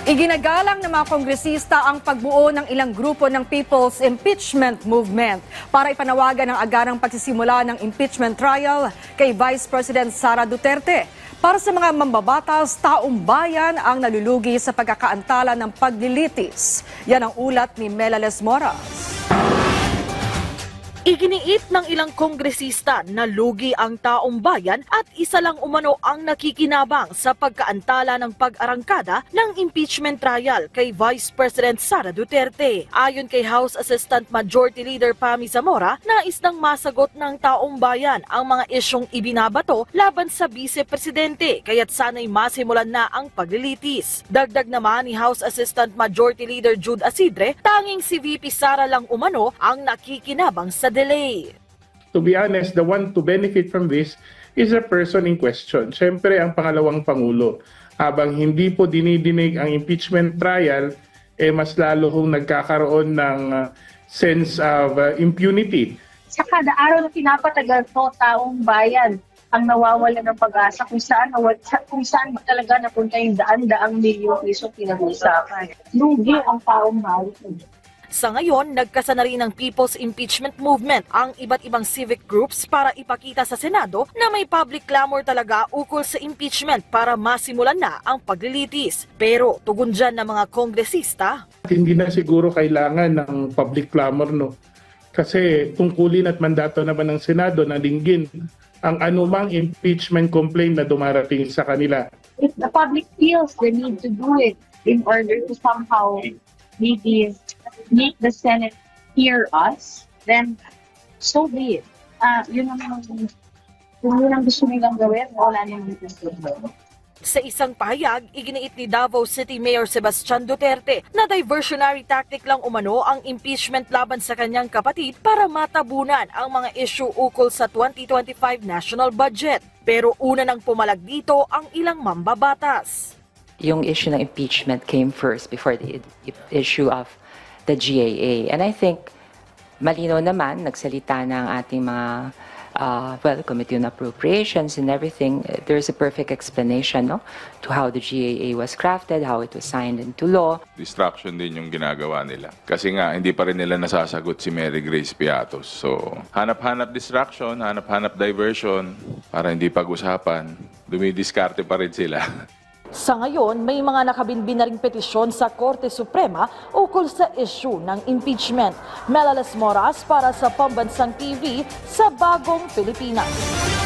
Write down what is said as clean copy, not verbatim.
Iginagalang ng mga kongresista ang pagbuo ng ilang grupo ng People's Impeachment Movement para ipanawagan ang agarang pagsisimula ng impeachment trial kay Vice President Sara Duterte. Para sa mga mambabatas, taong bayan ang nalulugi sa pagkakaantala ng paglilitis. Yan ang ulat ni Melales Moras. Iginiit ng ilang kongresista na lugi ang taong bayan at isa lang umano ang nakikinabang sa pagkaantala ng pag-arangkada ng impeachment trial kay Vice President Sara Duterte. Ayon kay House Assistant Majority Leader Pami Zamora, nais nang masagot ng taong bayan ang mga isyong ibinabato laban sa Vice Presidente, kaya't sana'y masimulan na ang paglilitis. Dagdag naman ni House Assistant Majority Leader Jude Asidre, tanging si VP Sara lang umano ang nakikinabang sa delay. To be honest, the one to benefit from this is the person in question. Siyempre, ang pangalawang Pangulo. Habang hindi po dinidinig ang impeachment trial, mas lalo hong nagkakaroon ng sense of impunity. Sa kada araw na pinapatagal to, taong bayan ang nawawala ng pag-asa kung saan talaga napunta yung daan-daang milyong piso pinag-uusapan. Lugi ang taong bayan. Sa ngayon, nagkasa na rin ng People's Impeachment Movement ang iba't ibang civic groups para ipakita sa Senado na may public clamor talaga ukol sa impeachment para masimulan na ang paglilitis. Pero tugon dyan ng mga kongresista, Hindi na siguro kailangan ng public clamor, no? Kasi tungkulin at mandato naman ng Senado na dinggin ang anumang impeachment complaint na dumarating sa kanila. If the public feels the need to do it in order to somehow maybe make the Senate hear us, then so be it. Kung yun ang gusto nilang gawin, wala nang dito. sa isang pahayag, iginiit ni Davao City Mayor Sebastian Duterte na diversionary tactic lang umano ang impeachment laban sa kanyang kapatid para matabunan ang mga issue ukol sa 2025 national budget. Pero una nang pumalag dito ang ilang mambabatas. Yung issue ng impeachment came first before the issue of the GAA. And I think malinaw naman, nagsalita ng ating mga Committee on Appropriations and everything. There's a perfect explanation, no, to how the GAA was crafted, how it was signed into law. Distraction din yung ginagawa nila. Kasi nga, hindi pa rin nila nasasagot si Mary Grace Piatos. So, hanap-hanap distraction, hanap-hanap diversion, para hindi pag-usapan. Dumidiskarte pa rin sila. Sa ngayon, may mga nakabinbin na ring petisyon sa Korte Suprema ukol sa issue ng impeachment. Melales Moras para sa Pambansang TV sa Bagong Pilipinas.